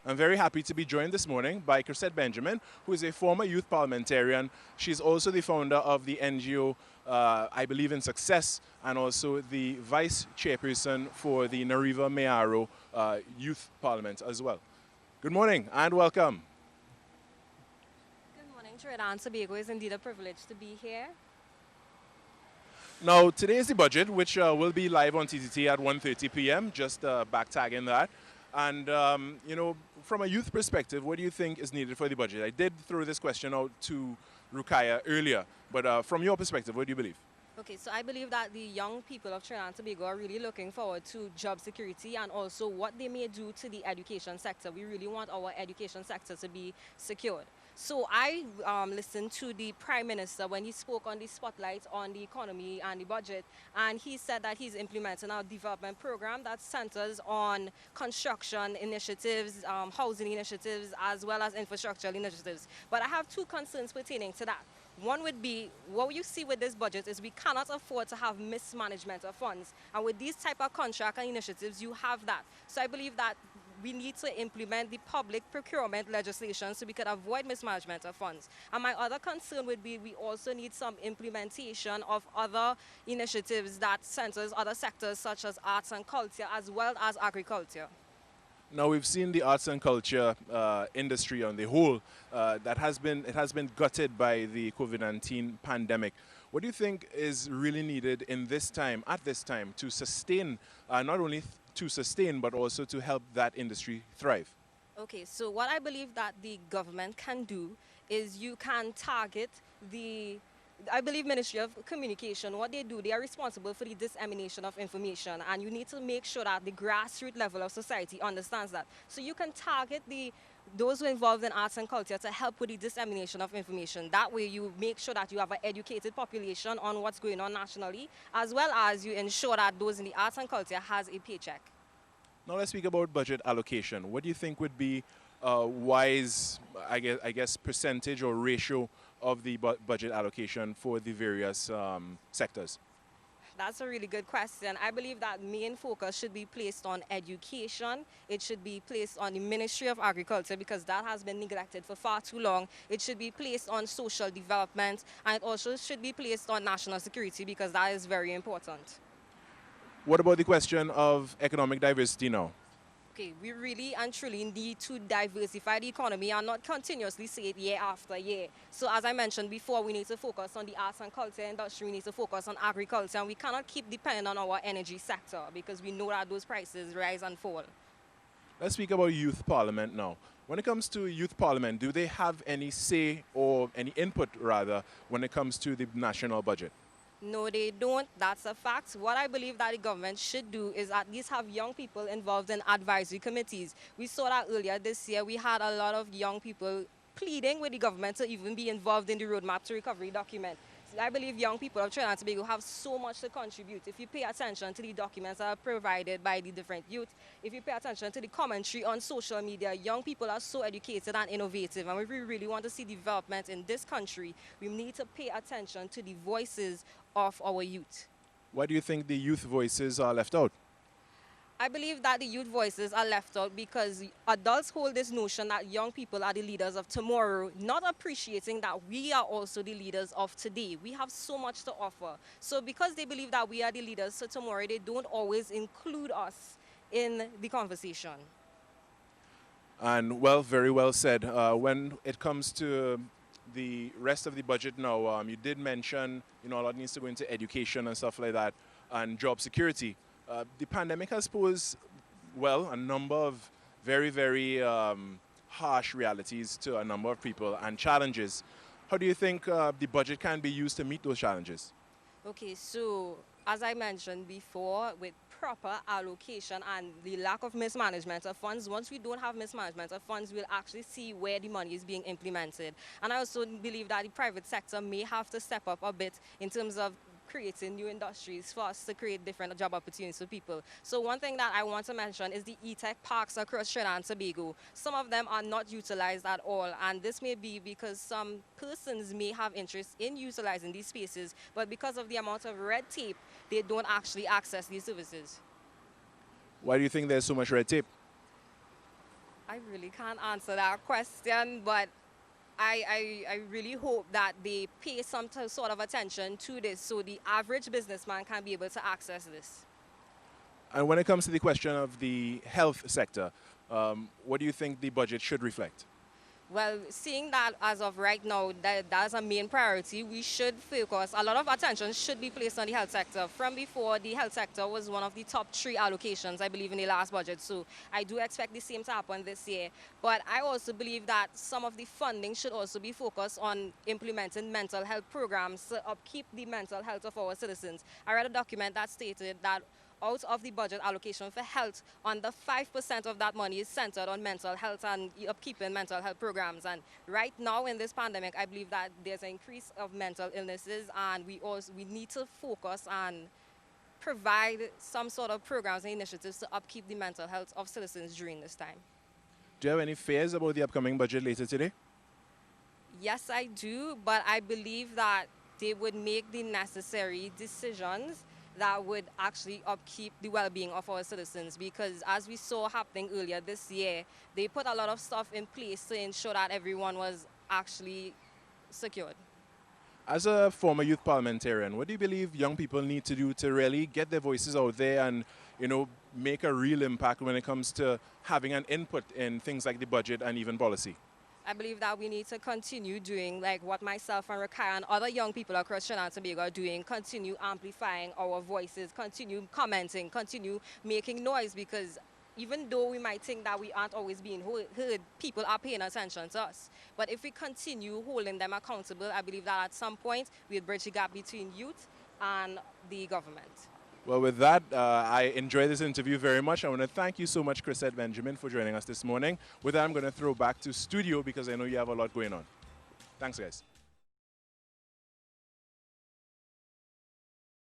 I'm very happy to be joined this morning by Chrisette Benjamin, who is a former youth parliamentarian. She's also the founder of the NGO I Believe in Success, and also the vice chairperson for the Nariva Mayaro Youth Parliament as well. Good morning and welcome. Good morning, Trinidad and Tobago. It's indeed a privilege to be here. Now, today is the budget, which will be live on TTT at 1:30 p.m., just back tagging that. And, from a youth perspective, what do you think is needed for the budget? I did throw this question out to Rukaya earlier, but from your perspective, what do you believe? Okay, so I believe that the young people of Trinidad and Tobago are really looking forward to job security and also what they may do to the education sector. We really want our education sector to be secured. So I listened to the Prime Minister when he spoke on the spotlight on the economy and the budget, and he said that he's implementing a development program that centers on construction initiatives, housing initiatives, as well as infrastructural initiatives. But I have two concerns pertaining to that. One would be, what you see with this budget is we cannot afford to have mismanagement of funds. And with these type of contract and initiatives, you have that. So I believe that we need to implement the public procurement legislation so we could avoid mismanagement of funds. And my other concern would be we also need some implementation of other initiatives that centers other sectors such as arts and culture as well as agriculture. Now we've seen the arts and culture industry on the whole that has been gutted by the COVID-19 pandemic. What do you think is really needed in this time, at this time, to sustain, not only to sustain, but also to help that industry thrive? Okay, so what I believe that the government can do is you can target the I believe Ministry of Communication, what they do, they are responsible for the dissemination of information, and you need to make sure that the grassroots level of society understands that. So you can target those who are involved in arts and culture to help with the dissemination of information. That way you make sure that you have an educated population on what's going on nationally, as well as you ensure that those in the arts and culture has a paycheck. Now let's speak about budget allocation. What do you think would be wise, I guess, percentage or ratio of the budget allocation for the various sectors? That's a really good question. I believe that main focus should be placed on education. It should be placed on the Ministry of Agriculture because that has been neglected for far too long. It should be placed on social development, and it also should be placed on national security because that is very important. What about the question of economic diversity now? Okay, we really and truly need to diversify the economy and not continuously say it year after year. So as I mentioned before, we need to focus on the arts and culture industry, we need to focus on agriculture, and we cannot keep depending on our energy sector because we know that those prices rise and fall. Let's speak about youth parliament now. When it comes to youth parliament, do they have any say or any input rather when it comes to the national budget? No, they don't. That's a fact. What I believe that the government should do is at least have young people involved in advisory committees. We saw that earlier this year. We had a lot of young people pleading with the government to even be involved in the Roadmap to Recovery document. I believe young people of Trinidad and Tobago have so much to contribute. If you pay attention to the documents that are provided by the different youth, if you pay attention to the commentary on social media, young people are so educated and innovative. And if we really want to see development in this country, we need to pay attention to the voices of our youth. Why do you think the youth voices are left out? I believe that the youth voices are left out because adults hold this notion that young people are the leaders of tomorrow, not appreciating that we are also the leaders of today. We have so much to offer. So because they believe that we are the leaders of tomorrow, they don't always include us in the conversation. And well, very well said. When it comes to the rest of the budget now, you did mention, a lot needs to go into education and stuff like that, and job security. The pandemic has posed, well, a number of very, very harsh realities to a number of people and challenges. How do you think the budget can be used to meet those challenges? Okay, so as I mentioned before, with proper allocation and the lack of mismanagement of funds, once we don't have mismanagement of funds, we'll actually see where the money is being implemented. And I also believe that the private sector may have to step up a bit in terms of creating new industries for us to create different job opportunities for people. So one thing that I want to mention is the e-tech parks across Trinidad and Tobago. Some of them are not utilized at all, and this may be because some persons may have interest in utilizing these spaces, but because of the amount of red tape, they don't actually access these services. Why do you think there's so much red tape? I really can't answer that question, but I really hope that they pay some sort of attention to this so the average businessman can be able to access this. And when it comes to the question of the health sector, what do you think the budget should reflect? Well, seeing that as of right now, that's a main priority, we should focus, a lot of attention should be placed on the health sector. From before, the health sector was one of the top 3 allocations, I believe, in the last budget. So I do expect the same to happen this year. But I also believe that some of the funding should also be focused on implementing mental health programs to upkeep the mental health of our citizens. I read a document that stated that out of the budget allocation for health, under 5% of that money is centered on mental health and upkeeping mental health programs. And right now in this pandemic, I believe that there's an increase of mental illnesses, and we need to focus and provide some sort of programs and initiatives to upkeep the mental health of citizens during this time. Do you have any fears about the upcoming budget later today? Yes, I do, but I believe that they would make the necessary decisions that would actually upkeep the well-being of our citizens, because as we saw happening earlier this year, they put a lot of stuff in place to ensure that everyone was actually secured. As a former youth parliamentarian, what do you believe young people need to do to really get their voices out there and, make a real impact when it comes to having an input in things like the budget and even policy? I believe that we need to continue doing like what myself and Rakai and other young people across Trinidad and Tobago are doing, continue amplifying our voices, continue commenting, continue making noise, because even though we might think that we aren't always being heard, people are paying attention to us. But if we continue holding them accountable, I believe that at some point we'll bridge the gap between youth and the government. Well, with that, I enjoyed this interview very much. I want to thank you so much, Chrisette Benjamin, for joining us this morning. With that, I'm going to throw back to studio because I know you have a lot going on. Thanks, guys.